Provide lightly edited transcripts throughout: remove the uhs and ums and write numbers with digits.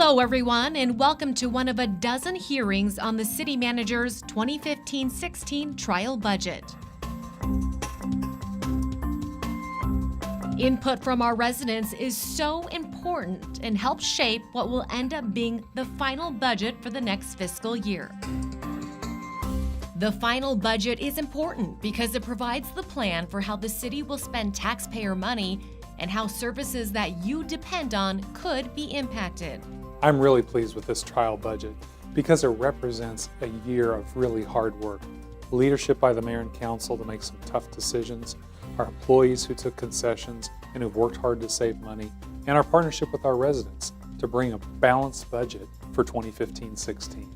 Hello, everyone, and welcome to one of a dozen hearings on the City Manager's 2015-16 trial budget. Input from our residents is so important and helps shape what will end up being the final budget for the next fiscal year. The final budget is important because it provides the plan for how the city will spend taxpayer money and how services that you depend on could be impacted. I'm really pleased with this trial budget because it represents a year of really hard work. Leadership by the mayor and council to make some tough decisions, our employees who took concessions and who've worked hard to save money, and our partnership with our residents to bring a balanced budget for 2015-16.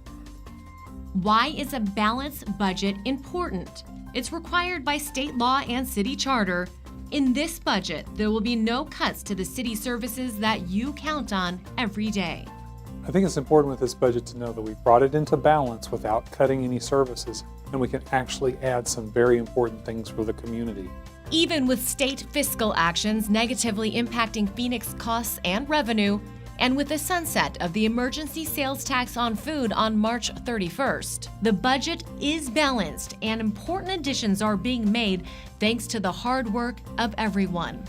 Why is a balanced budget important? It's required by state law and city charter. In this budget, there will be no cuts to the city services that you count on every day. I think it's important with this budget to know that we brought it into balance without cutting any services, and we can actually add some very important things for the community. Even with state fiscal actions negatively impacting Phoenix costs and revenue, and with the sunset of the emergency sales tax on food on March 31st, the budget is balanced and important additions are being made thanks to the hard work of everyone.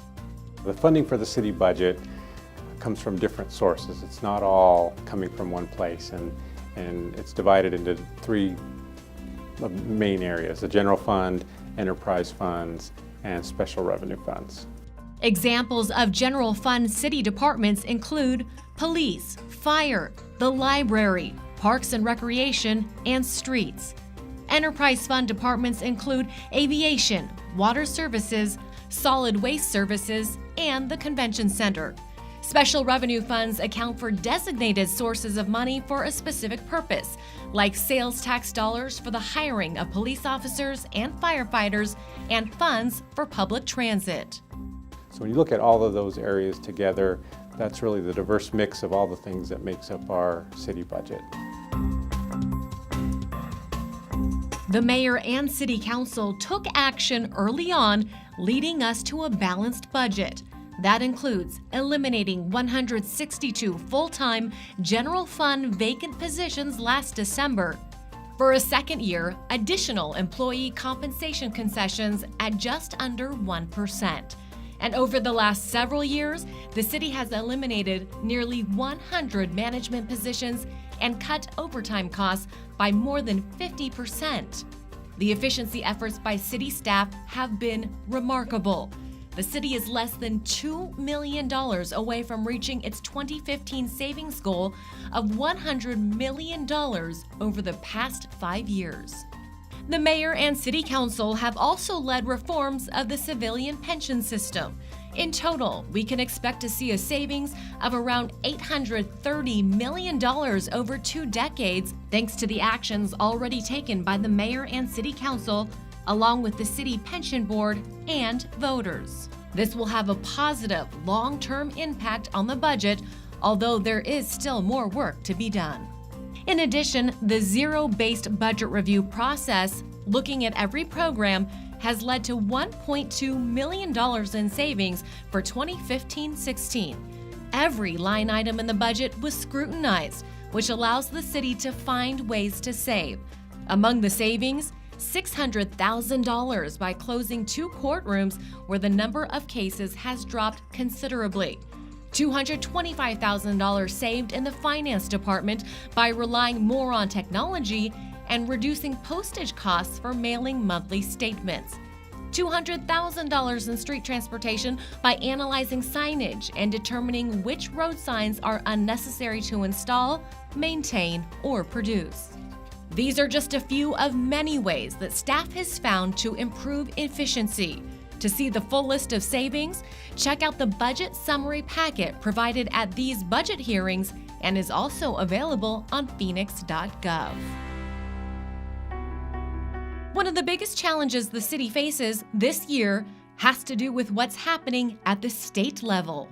The funding for the city budget comes from different sources. It's not all coming from one place, and it's divided into three main areas: the general fund, enterprise funds, and special revenue funds. Examples of general fund city departments include police, fire, the library, parks and recreation, and streets. Enterprise fund departments include aviation, water services, solid waste services, and the convention center. Special revenue funds account for designated sources of money for a specific purpose, like sales tax dollars for the hiring of police officers and firefighters, and funds for public transit. So when you look at all of those areas together, that's really the diverse mix of all the things that makes up our city budget. The mayor and city council took action early on, leading us to a balanced budget. That includes eliminating 162 full-time general fund vacant positions last December. For a second year, additional employee compensation concessions at just under 1%. And over the last several years, the city has eliminated nearly 100 management positions and cut overtime costs by more than 50%. The efficiency efforts by city staff have been remarkable. The city is less than $2 million away from reaching its 2015 savings goal of $100 million over the past 5 years. The mayor and city council have also led reforms of the civilian pension system. In total, we can expect to see a savings of around $830 million over 2 decades, thanks to the actions already taken by the mayor and city council, along with the city pension board and voters. This will have a positive long-term impact on the budget, although there is still more work to be done. In addition, the zero-based budget review process, looking at every program, has led to $1.2 million in savings for 2015-16. Every line item in the budget was scrutinized, which allows the city to find ways to save. Among the savings, $600,000 by closing 2 courtrooms where the number of cases has dropped considerably. $225,000 saved in the finance department by relying more on technology and reducing postage costs for mailing monthly statements. $200,000 in street transportation by analyzing signage and determining which road signs are unnecessary to install, maintain, or produce. These are just a few of many ways that staff has found to improve efficiency. To see the full list of savings, check out the budget summary packet provided at these budget hearings and is also available on phoenix.gov. One of the biggest challenges the city faces this year has to do with what's happening at the state level.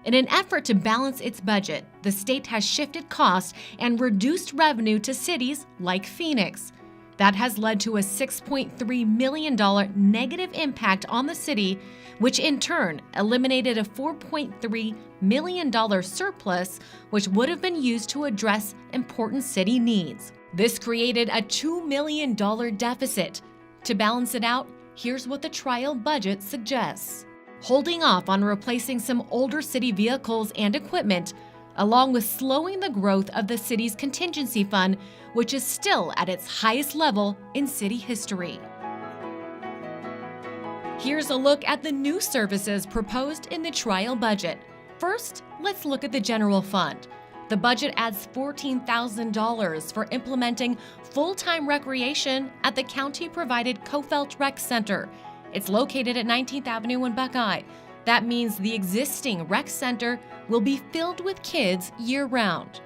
In an effort to balance its budget, the state has shifted costs and reduced revenue to cities like Phoenix. That has led to a $6.3 million negative impact on the city, which in turn eliminated a $4.3 million surplus, which would have been used to address important city needs. This created a $2 million deficit. To balance it out, here's what the trial budget suggests. Holding off on replacing some older city vehicles and equipment, along with slowing the growth of the city's contingency fund, which is still at its highest level in city history. Here's a look at the new services proposed in the trial budget. First, let's look at the general fund. The budget adds $14,000 for implementing full-time recreation at the county-provided Kofelt Rec Center. It's located at 19th Avenue in Buckeye. That means the existing rec center will be filled with kids year-round.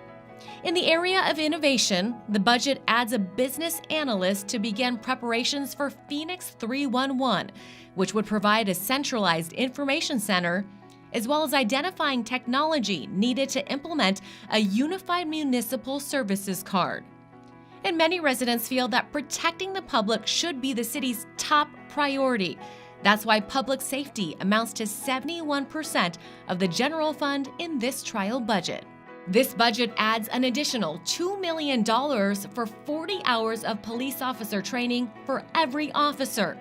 In the area of innovation, the budget adds a business analyst to begin preparations for Phoenix 311, which would provide a centralized information center, as well as identifying technology needed to implement a unified municipal services card. And many residents feel that protecting the public should be the city's top priority. That's why public safety amounts to 71% of the general fund in this trial budget. This budget adds an additional $2 million for 40 hours of police officer training for every officer.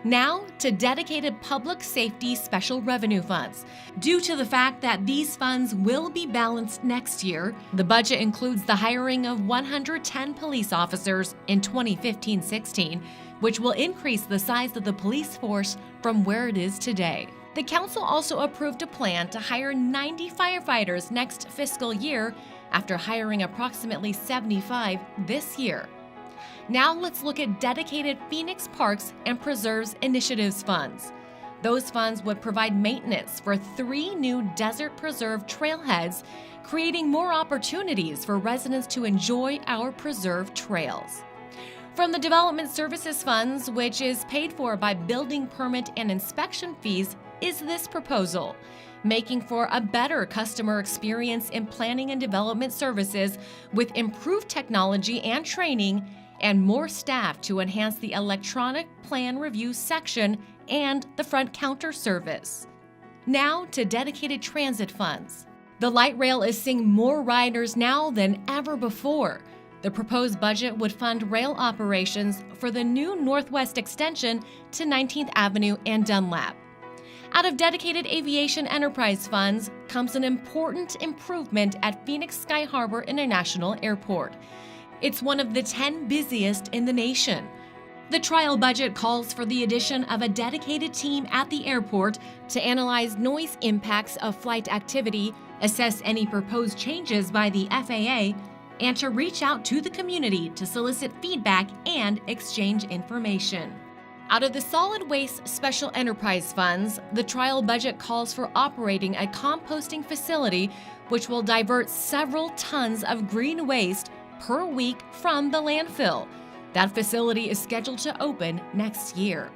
Now to dedicated public safety special revenue funds. Due to the fact that these funds will be balanced next year, the budget includes the hiring of 110 police officers in 2015-16, which will increase the size of the police force from where it is today. The council also approved a plan to hire 90 firefighters next fiscal year after hiring approximately 75 this year. Now let's look at dedicated Phoenix Parks and Preserves Initiatives funds. Those funds would provide maintenance for 3 new desert preserve trailheads, creating more opportunities for residents to enjoy our preserved trails. From the Development Services Funds, which is paid for by building permit and inspection fees, is this proposal, making for a better customer experience in planning and development services with improved technology and training and more staff to enhance the electronic plan review section and the front counter service. Now to dedicated transit funds. The light rail is seeing more riders now than ever before. The proposed budget would fund rail operations for the new Northwest extension to 19th Avenue and Dunlap. Out of dedicated aviation enterprise funds comes an important improvement at Phoenix Sky Harbor International Airport. It's one of the 10 busiest in the nation. The trial budget calls for the addition of a dedicated team at the airport to analyze noise impacts of flight activity, assess any proposed changes by the FAA, and to reach out to the community to solicit feedback and exchange information. Out of the solid waste special enterprise funds, the trial budget calls for operating a composting facility which will divert several tons of green waste per week from the landfill. That facility is scheduled to open next year.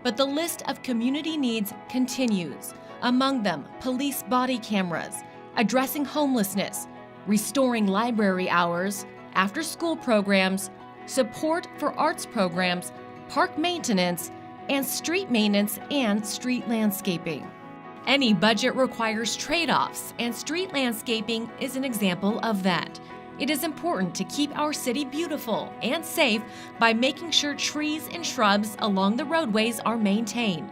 But the list of community needs continues. Among them, police body cameras, addressing homelessness, restoring library hours, after-school programs, support for arts programs, park maintenance, and street maintenance and street landscaping. Any budget requires trade-offs, and street landscaping is an example of that. It is important to keep our city beautiful and safe by making sure trees and shrubs along the roadways are maintained.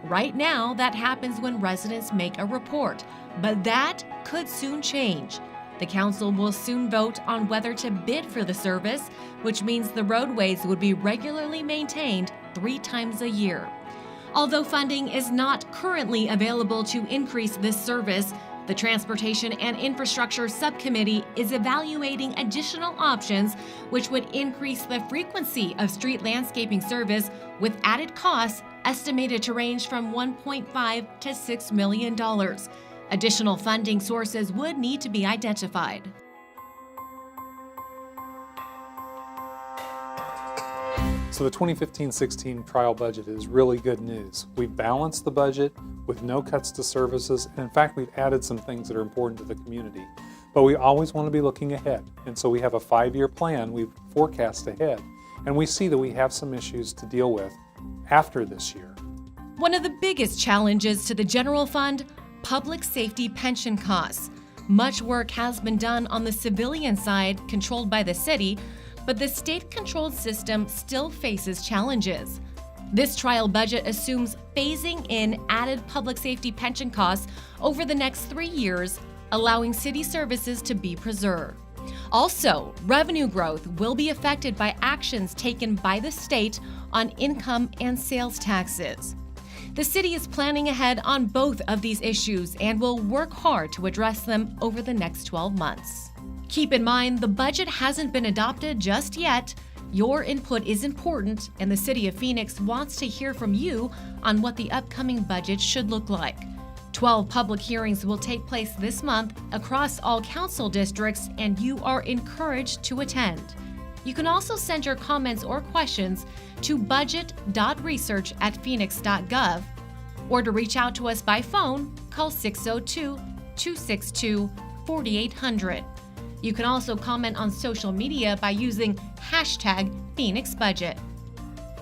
Right now, that happens when residents make a report, but that could soon change. The council will soon vote on whether to bid for the service, which means the roadways would be regularly maintained 3 times a year. Although funding is not currently available to increase this service, the Transportation and Infrastructure Subcommittee is evaluating additional options which would increase the frequency of street landscaping service with added costs estimated to range from $1.5 to $6 million. Additional funding sources would need to be identified. So the 2015-16 trial budget is really good news. We've balanced the budget with no cuts to services, and in fact, we've added some things that are important to the community. But we always want to be looking ahead, and so we have a 5-year plan. We forecast ahead, and we see that we have some issues to deal with after this year. One of the biggest challenges to the general fund, public safety pension costs. Much work has been done on the civilian side, controlled by the city, but the state-controlled system still faces challenges. This trial budget assumes phasing in added public safety pension costs over the next 3 years, allowing city services to be preserved. Also, revenue growth will be affected by actions taken by the state on income and sales taxes. The city is planning ahead on both of these issues and will work hard to address them over the next 12 months. Keep in mind, the budget hasn't been adopted just yet. Your input is important, and the City of Phoenix wants to hear from you on what the upcoming budget should look like. 12 public hearings will take place this month across all council districts, and you are encouraged to attend. You can also send your comments or questions to budget.research@phoenix.gov, or to reach out to us by phone, call 602-262-4800. You can also comment on social media by using #PhoenixBudget.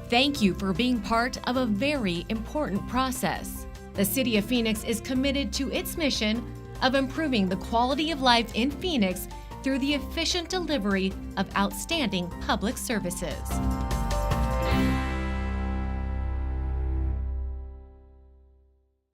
Thank you for being part of a very important process. The City of Phoenix is committed to its mission of improving the quality of life in Phoenix through the efficient delivery of outstanding public services.